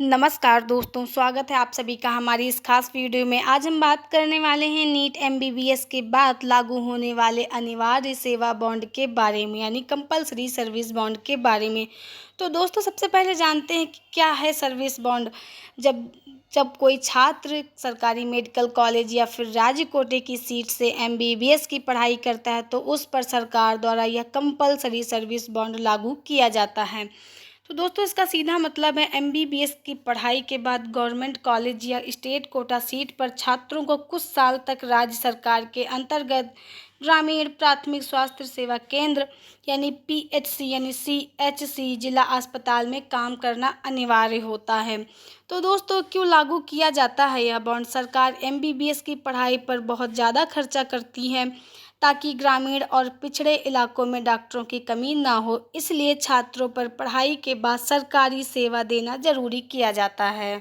नमस्कार दोस्तों, स्वागत है आप सभी का हमारी इस खास वीडियो में। आज हम बात करने वाले हैं नीट एमबीबीएस के बाद लागू होने वाले अनिवार्य सेवा बॉन्ड के बारे में, यानी कंपलसरी सर्विस बॉन्ड के बारे में। तो दोस्तों, सबसे पहले जानते हैं कि क्या है सर्विस बॉन्ड। जब जब कोई छात्र सरकारी मेडिकल कॉलेज या फिर राज्य कोटे की सीट से एमबीबीएस की पढ़ाई करता है तो उस पर सरकार द्वारा यह कंपलसरी सर्विस बॉन्ड लागू किया जाता है। तो दोस्तों, इसका सीधा मतलब है एमबीबीएस की पढ़ाई के बाद गवर्नमेंट कॉलेज या स्टेट कोटा सीट पर छात्रों को कुछ साल तक राज्य सरकार के अंतर्गत ग्रामीण प्राथमिक स्वास्थ्य सेवा केंद्र यानी पीएचसी यानी सीएचसी जिला अस्पताल में काम करना अनिवार्य होता है। तो दोस्तों, क्यों लागू किया जाता है यह बॉन्ड? सरकार एमबीबीएस की पढ़ाई पर बहुत ज़्यादा खर्चा करती है ताकि ग्रामीण और पिछड़े इलाकों में डॉक्टरों की कमी ना हो, इसलिए छात्रों पर पढ़ाई के बाद सरकारी सेवा देना जरूरी किया जाता है।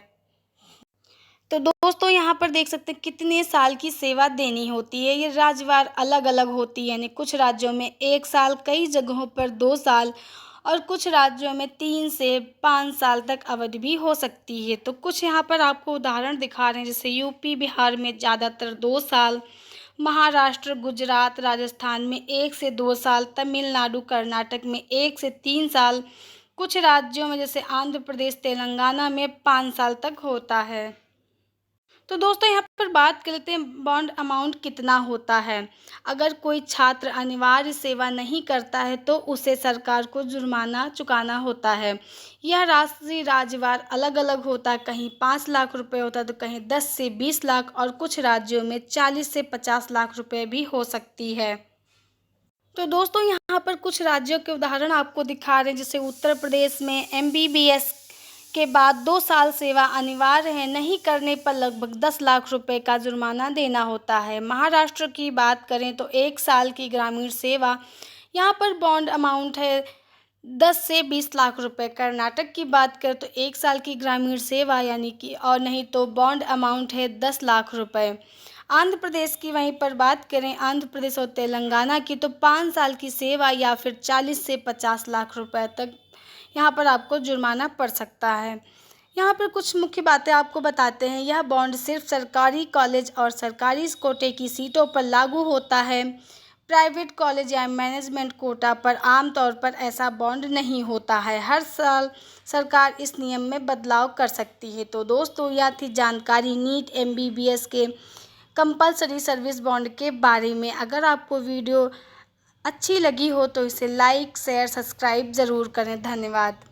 तो दोस्तों, यहाँ पर देख सकते हैं कितने साल की सेवा देनी होती है। ये राज्यवार अलग अलग होती है, यानी कुछ राज्यों में 1 साल, कई जगहों पर 2 साल और कुछ राज्यों में 3 से 5 साल तक अवधि भी हो सकती है। तो कुछ यहाँ पर आपको उदाहरण दिखा रहे हैं, जैसे यूपी बिहार में ज़्यादातर 2 साल, महाराष्ट्र गुजरात राजस्थान में 1 से 2 साल, तमिलनाडु कर्नाटक में 1 से 3 साल, कुछ राज्यों में जैसे आंध्र प्रदेश तेलंगाना में 5 साल तक होता है। तो दोस्तों, यहाँ पर बात कर लेते हैं बॉन्ड अमाउंट कितना होता है। अगर कोई छात्र अनिवार्य सेवा नहीं करता है तो उसे सरकार को जुर्माना चुकाना होता है। यह राशि राज्यवार अलग अलग होता है, कहीं 5 लाख रुपए होता है तो कहीं 10 से 20 लाख और कुछ राज्यों में 40 से 50 लाख रुपए भी हो सकती है। तो दोस्तों, यहाँ पर कुछ राज्यों के उदाहरण आपको दिखा रहे हैं, जैसे उत्तर प्रदेश में एमबीबीएस के बाद 2 साल सेवा अनिवार्य है, नहीं करने पर लगभग 10 लाख रुपए का जुर्माना देना होता है। महाराष्ट्र की बात करें तो 1 साल की ग्रामीण सेवा, यहाँ पर बॉन्ड अमाउंट है 10 से 20 लाख रुपए। कर्नाटक की बात करें तो 1 साल की ग्रामीण सेवा यानी कि और नहीं तो बॉन्ड अमाउंट है 10 लाख रुपए। आंध्र प्रदेश की वहीं पर बात करें, आंध्र प्रदेश और तेलंगाना की, तो 5 साल की सेवा या फिर 40 से 50 लाख रुपए तक यहाँ पर आपको जुर्माना पड़ सकता है। यहाँ पर कुछ मुख्य बातें आपको बताते हैं। यह बॉन्ड सिर्फ सरकारी कॉलेज और सरकारी कोटे की सीटों पर लागू होता है। प्राइवेट कॉलेज या मैनेजमेंट कोटा पर आमतौर पर ऐसा बॉन्ड नहीं होता है। हर साल सरकार इस नियम में बदलाव कर सकती है। तो दोस्तों, यह थी जानकारी नीट एमबीबीएस के कंपलसरी सर्विस बॉन्ड के बारे में। अगर आपको वीडियो अच्छी लगी हो तो इसे लाइक शेयर सब्सक्राइब ज़रूर करें। धन्यवाद।